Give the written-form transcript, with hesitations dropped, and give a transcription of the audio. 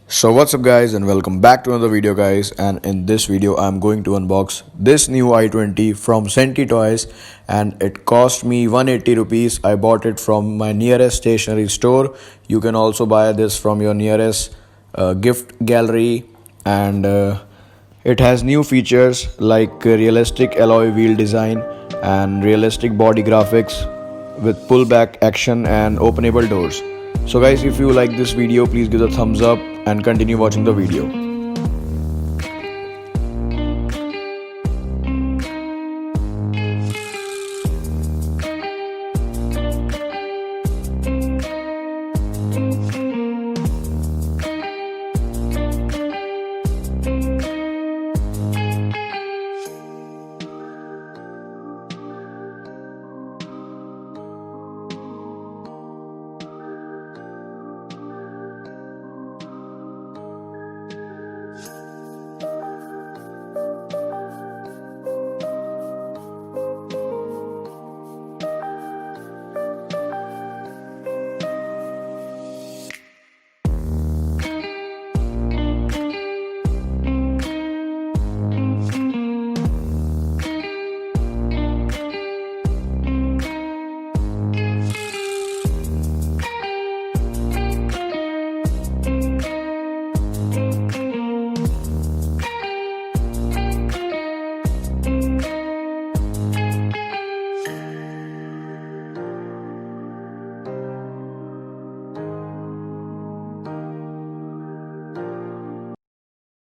So what's up guys, and welcome back to another video guys. And in this video I'm going to unbox this new i20 from CENTY toys, and it cost me 180 rupees. I bought it from my nearest stationery store. You can also buy this from your nearest gift gallery, and it has new features like realistic alloy wheel design and realistic body graphics with pullback action and openable doors. So guys, if you like this video, please give a thumbs up and continue watching the video.